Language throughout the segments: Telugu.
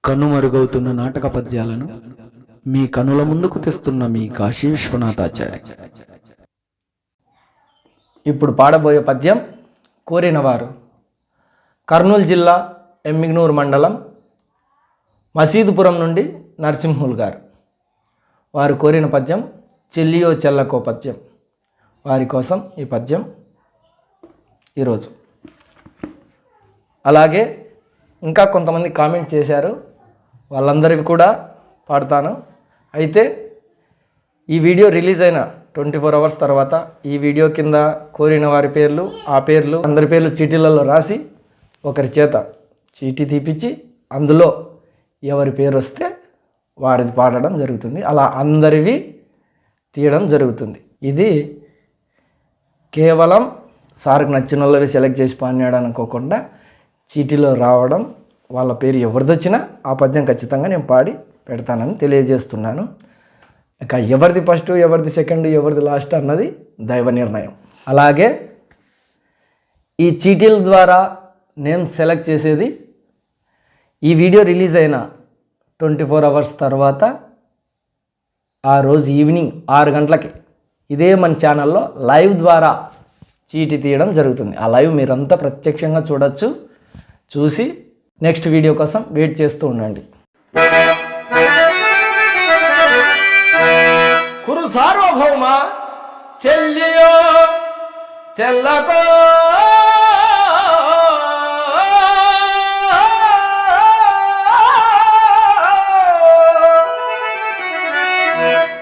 కనుమరుగవుతున్న నాటక పద్యాలను మీ కనుల ముందుకు తెస్తున్న మీ కాశీ విశ్వనాథాచార్య. ఇప్పుడు పాడబోయే పద్యం కోరినవారు. కర్నూలు జిల్లా ఎమ్మిగనూరు మండలం మసీదుపురం నుండి నరసింహులు గారు. వారు కోరిన పద్యం చెల్లియో చెల్లకో పద్యం. వారి కోసం ఈ పద్యం ఈరోజు. అలాగే ఇంకా కొంతమంది కామెంట్ చేశారు, వాళ్ళందరివి కూడా పాడతాను. అయితే ఈ వీడియో రిలీజ్ అయిన 24 అవర్స్ తర్వాత ఈ వీడియో కింద కోరిన వారి పేర్లు, ఆ పేర్లు, అందరి పేర్లు చీటీలలో రాసి ఒకరి చేత చీటీ తీపిచ్చి అందులో ఎవరి పేరు వస్తే వారిది పాడడం జరుగుతుంది. అలా అందరివి తీయడం జరుగుతుంది. ఇది కేవలం సార్కి నచ్చిన వాళ్ళవి సెలెక్ట్ చేసి పాడినాడు అనుకోకుండా చీటీలో రావడం, వాళ్ళ పేరు ఎవరిదొచ్చినా ఆ పద్యం ఖచ్చితంగా నేను పాడి పెడతానని తెలియజేస్తున్నాను. ఇక ఎవరిది ఫస్ట్, ఎవరిది సెకండ్, ఎవరిది లాస్ట్ అన్నది దైవ నిర్ణయం. అలాగే ఈ చీటీల ద్వారా నేను సెలెక్ట్ చేసేది ఈ వీడియో రిలీజ్ అయిన 24 అవర్స్ తర్వాత ఆ రోజు ఈవినింగ్ 6 గంటలకి ఇదే మన ఛానల్లో లైవ్ ద్వారా చీటీ తీయడం జరుగుతుంది. ఆ లైవ్ మీరంతా ప్రత్యక్షంగా చూడొచ్చు. చూసి నెక్స్ట్ వీడియో కోసం వెయిట్ చేస్తూ ఉండండి. కురు సార్వభౌమ చెల్లియో చెల్లకో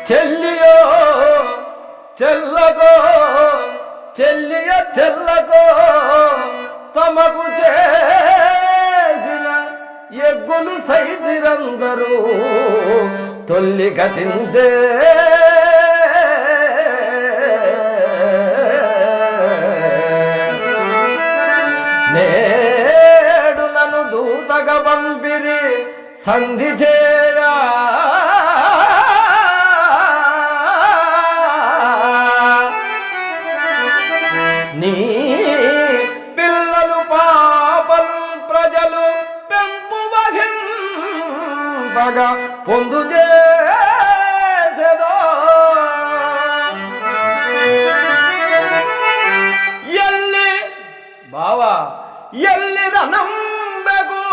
చెల్లియో చెల్లకో చెల్లియో చెల్లకో తమకు చేసిన ఎగ్గులు సైజిరందరూ తొల్లి గతించే నేడు నన్ను దూతగా పంపిరి సంధి చేరా నీ పిల్లలు పాపలు ప్రజలు పెంపు వహింపగా పొందు చేసేదో ఎల్లి బావా ఎల్లి రణంబెగూర్చెదవో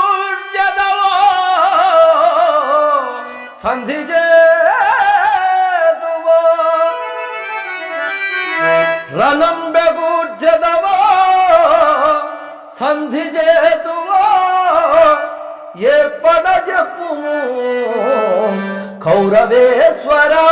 సంధి చేతువో రణంబెగూర్చెదవో సంధి చేతువో ఏ పడ చెప్పుము కౌరవేశ్వరా.